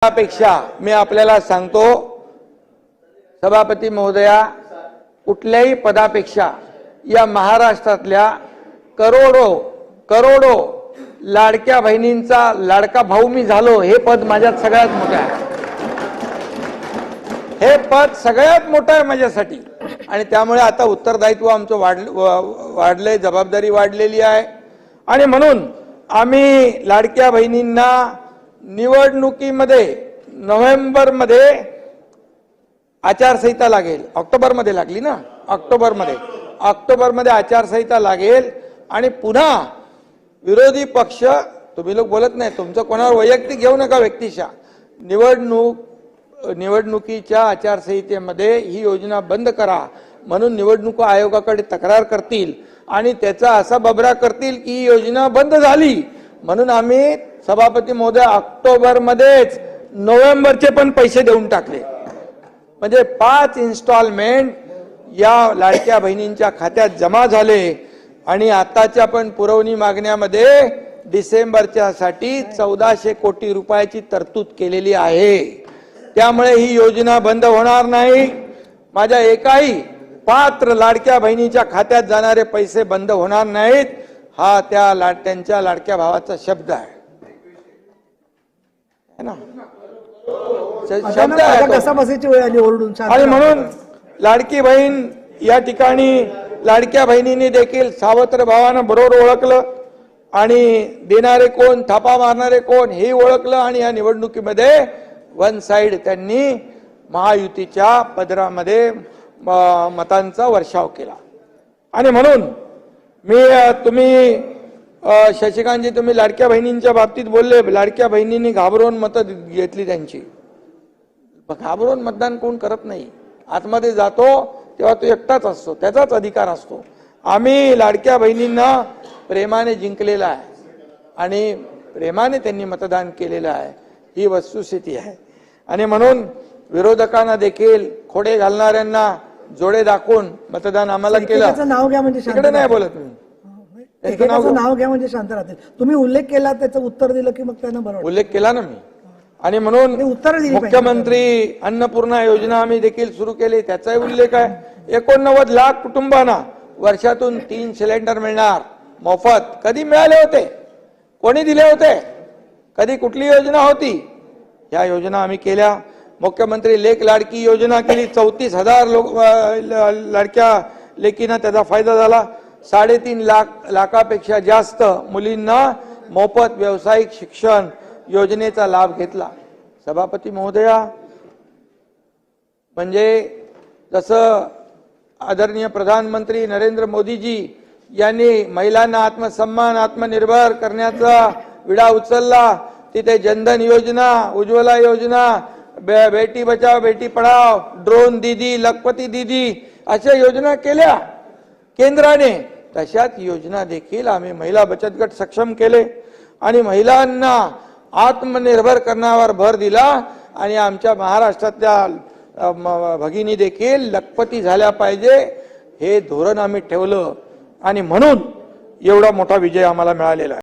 पेक्षा मी आपल्याला सांगतो सभापती महोदया, कुठल्याही पदापेक्षा या महाराष्ट्रातल्या करोडो लाडक्या बहिणींचा लाडका भाऊ मी झालो, हे पद माझ्यात सगळ्यात मोठं आहे। हे पद सगळ्यात मोठं आहे माझ्यासाठी आणि त्यामुळे आता उत्तरदायित्व आमचं वाढलंय, जबाबदारी वाढलेली आहे आणि म्हणून आम्ही लाडक्या बहिणींना निवडणुकीमध्ये नोव्हेंबरमध्ये आचारसंहिता लागेल, ऑक्टोबरमध्ये लागली ना, ऑक्टोबरमध्ये आचारसंहिता लागेल आणि पुन्हा विरोधी पक्ष, तुम्ही लोक बोलत नाही, तुमचं कोणावर वैयक्तिक घेऊ नका व्यक्तिशः, निवडणुकीच्या आचारसंहितेमध्ये ही योजना बंद करा म्हणून निवडणूक आयोगाकडे तक्रार करतील आणि त्याचा असा बबरा करतील की ही योजना बंद झाली म्हणून आम्ही सभापती महोदय ऑक्टोबरमध्येच नोव्हेंबरचे पण पैसे देऊन टाकले। म्हणजे 5 इन्स्टॉलमेंट या लाडक्या बहिणींच्या खात्यात जमा झाले आणि आताच्या पण पुरवणी मागण्यामध्ये डिसेंबरच्या साठी 1400 कोटी रुपयाची तरतूद केलेली आहे। त्यामुळे ही योजना बंद होणार नाही। माझ्या एकाही पात्र लाडक्या बहिणीच्या खात्यात जाणारे पैसे बंद होणार नाहीत, हा त्यांच्या लाडक्या भावाचा शब्द आहे ना, शब्द आहे कसा बसायची वेळ आली ओरडून। आणि म्हणून लाडकी बहीण या ठिकाणी लाडक्या बहिणींनी देखील सावत्र भावानं बरोबर ओळखलं आणि देणारे कोण, थापा मारणारे कोण हे ओळखलं आणि या निवडणुकीमध्ये वन साइड त्यांनी महायुतीच्या पदरामध्ये मतांचा वर्षाव केला। आणि म्हणून तुम्ही शशिकांतजी, तुम्ही लाडक्या बहिणींच्या बाबतीत बोलले, लाडक्या बहिणींनी घाबरून मतं घेतली त्यांची। घाबरून मतदान कोण करत नाही, आतमध्ये जातो तेव्हा तो एकटाच असतो, त्याचाच अधिकार असतो। आम्ही लाडक्या बहिणींना प्रेमाने जिंकलेला आहे आणि प्रेमाने त्यांनी मतदान केलेलं आहे, ही वस्तुस्थिती आहे। आणि म्हणून विरोधकांना देखील खोडे घालणाऱ्यांना जोडे दाखवून मतदान आम्हाला केलं। नाव घ्या म्हणजे तिकडे नाही बोलत मी, नाव घ्या म्हणजे शांत राहतील। तुम्ही उल्लेख केला, त्याचं उत्तर दिलं की मग त्यांना बरोबर उल्लेख केला ना मी। आणि म्हणून मुख्यमंत्री अन्नपूर्णा योजना आम्ही देखील सुरू केली, त्याचाही उल्लेख आहे। 89 लाख कुटुंबांना वर्षातून 3 सिलेंडर मिळणार मोफत। कधी मिळाले होते, कोणी दिले होते, कधी कुठली योजना होती? या योजना आम्ही केल्या। मुख्यमंत्री लेक लाडकी योजना केली, 34,000 लाडक्या लेकींना त्याचा फायदा झाला। 3.5 लाखापेक्षा जास्त मुलींना मोफत व्यावसायिक शिक्षण योजनेचा लाभ घेतला। सभापती महोदया, म्हणजे जसं आदरणीय प्रधानमंत्री नरेंद्र मोदीजी यांनी महिलांना आत्मसन्मान, आत्मनिर्भर करण्याचा विडा उचलला, तिथे जनधन योजना, उज्ज्वला योजना, बेटी बचाओ बेटी पढाओ, ड्रोन दीदी, लखपती दीदी अशा योजना केल्या केंद्राने, तशाच योजना देखील आम्ही महिला बचत गट सक्षम केले आणि महिलांना आत्मनिर्भर करण्यावर भर दिला आणि आमच्या महाराष्ट्रातल्या भगिनी देखील लखपती झाल्या पाहिजे हे धोरण आम्ही ठेवलं आणि म्हणून एवढा मोठा विजय आम्हाला मिळालेला आहे।